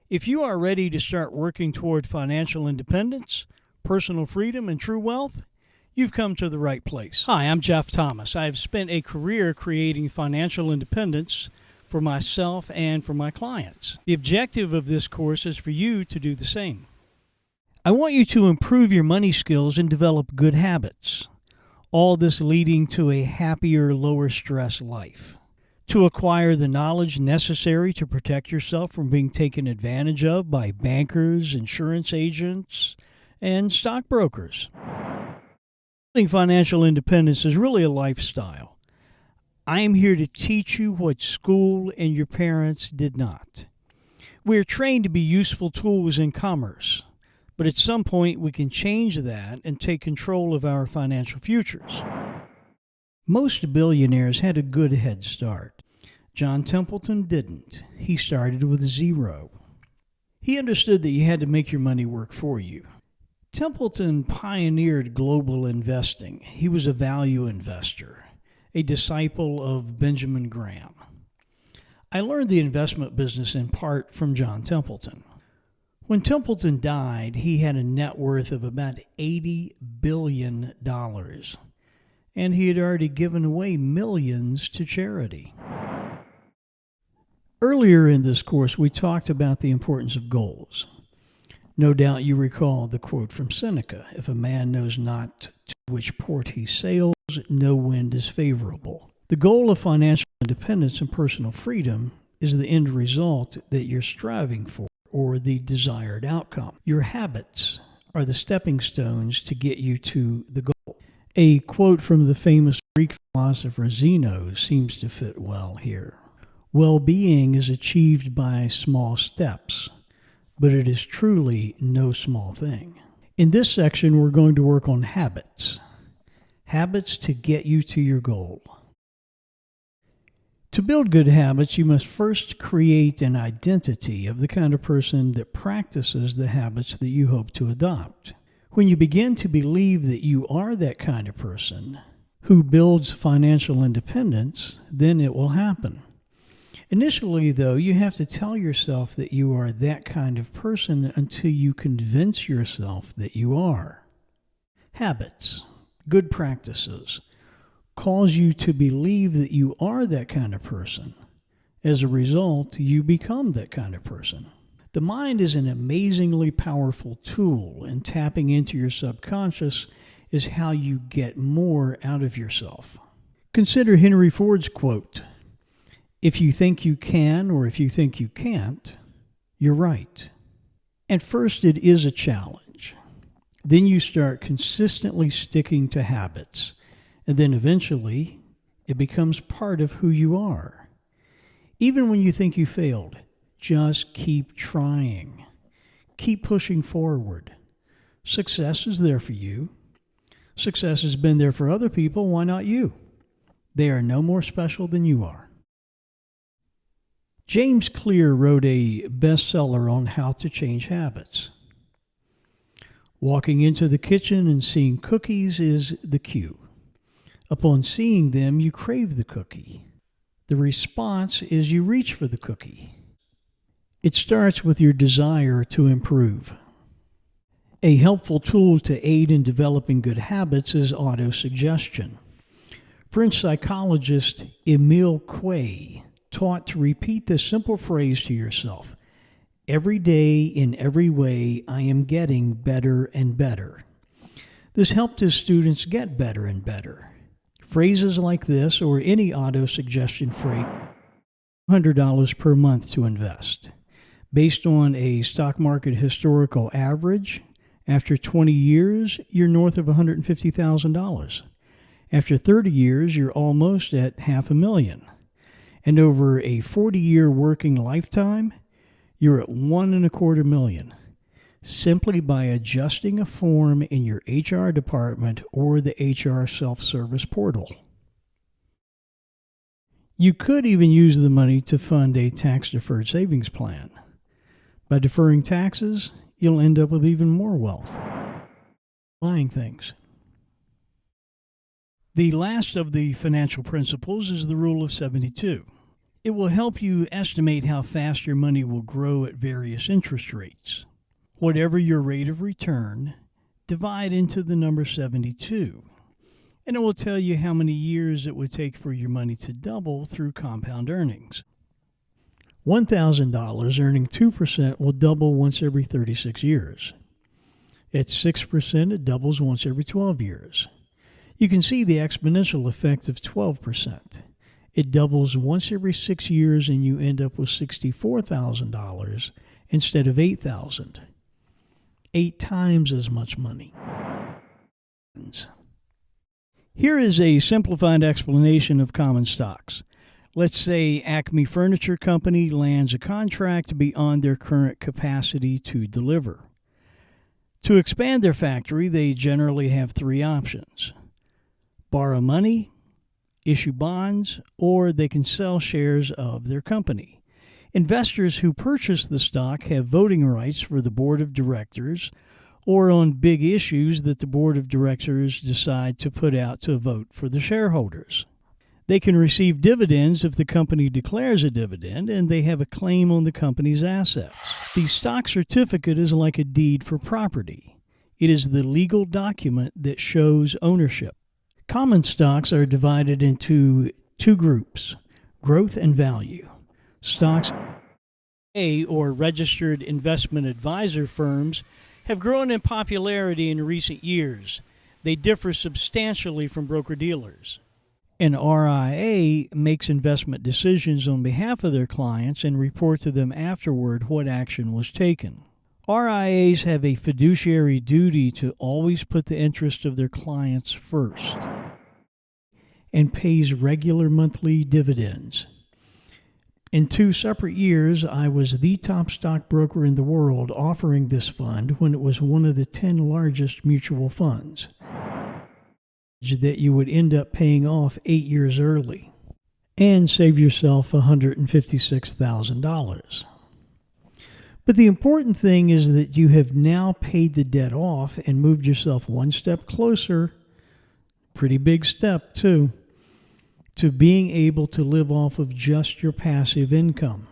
If you are ready to start working toward financial independence, personal freedom, and true wealth, you've come to the right place. Hi, I'm Jeff Thomas. I have spent a career creating financial independence for myself and for my clients. The objective of this course is for you to do the same. I want you to improve your money skills and develop good habits. All this leading to a happier, lower stress life. To acquire the knowledge necessary to protect yourself from being taken advantage of by bankers, insurance agents, and stockbrokers. Financial independence is really a lifestyle. I am here to teach you what school and your parents did not. We are trained to be useful tools in commerce, but at some point we can change that and take control of our financial futures. Most billionaires had a good head start. John Templeton didn't. He started with zero. He understood that you had to make your money work for you. Templeton pioneered global investing. He was a value investor, a disciple of Benjamin Graham. I learned the investment business in part from John Templeton. When Templeton died, he had a net worth of about $80 billion, and he had already given away millions to charity. Earlier in this course, we talked about the importance of goals. No doubt you recall the quote from Seneca, "If a man knows not to which port he sails, no wind is favorable." The goal of financial independence and personal freedom is the end result that you're striving for, or the desired outcome. Your habits are the stepping stones to get you to the goal. A quote from the famous Greek philosopher Zeno seems to fit well here. Well-being is achieved by small steps, but it is truly no small thing. In this section, we're going to work on habits. Habits to get you to your goal. To build good habits, you must first create an identity of the kind of person that practices the habits that you hope to adopt. When you begin to believe that you are that kind of person who builds financial independence, then it will happen. Initially, though, you have to tell yourself that you are that kind of person until you convince yourself that you are. Habits, good practices, cause you to believe that you are that kind of person. As a result, you become that kind of person. The mind is an amazingly powerful tool, and tapping into your subconscious is how you get more out of yourself. Consider Henry Ford's quote, "If you think you can or if you think you can't, you're right." At first, it is a challenge. Then you start consistently sticking to habits, and then eventually it becomes part of who you are. Even when you think you failed, just keep trying. Keep pushing forward. Success is there for you. Success has been there for other people. Why not you? They are no more special than you are. James Clear wrote a bestseller on how to change habits. Walking into the kitchen and seeing cookies is the cue. Upon seeing them, you crave the cookie. The response is you reach for the cookie. It starts with your desire to improve. A helpful tool to aid in developing good habits is autosuggestion. French psychologist Émile Coué taught to repeat this simple phrase to yourself: "Every day, in every way, I am getting better and better." This helped his students get better and better. Phrases like this, or any auto-suggestion phrase, $100 per month to invest. Based on a stock market historical average, after 20 years, you're north of $150,000. After 30 years, you're almost at $500,000. And over a 40-year working lifetime, you're at $1.25 million, simply by adjusting a form in your HR department or the HR self-service portal. You could even use the money to fund a tax-deferred savings plan. By deferring taxes, you'll end up with even more wealth. Buying things. The last of the financial principles is the rule of 72. It will help you estimate how fast your money will grow at various interest rates. Whatever your rate of return, divide into the number 72, and it will tell you how many years it would take for your money to double through compound earnings. $1,000 earning 2% will double once every 36 years. At 6%, it doubles once every 12 years. You can see the exponential effect of 12%. It doubles once every 6 years, and you end up with $64,000 instead of $8,000. 8 times as much money. Here is a simplified explanation of common stocks. Let's say Acme Furniture Company lands a contract beyond their current capacity to deliver. To expand their factory, they generally have 3 options: borrow money, issue bonds, or they can sell shares of their company. Investors who purchase the stock have voting rights for the board of directors or on big issues that the board of directors decide to put out to a vote for the shareholders. They can receive dividends if the company declares a dividend, and they have a claim on the company's assets. The stock certificate is like a deed for property. It is the legal document that shows ownership. Common stocks are divided into 2 groups: growth and value. Stocks or registered investment advisor firms have grown in popularity in recent years. They differ substantially from broker-dealers. An RIA makes investment decisions on behalf of their clients and report to them afterward what action was taken. RIAs have a fiduciary duty to always put the interest of their clients first and pays regular monthly dividends. In 2 separate years, I was the top stockbroker in the world offering this fund when it was one of the 10 largest mutual funds that you would end up paying off 8 years early and save yourself $156,000. But the important thing is that you have now paid the debt off and moved yourself one step closer, pretty big step too, to being able to live off of just your passive income.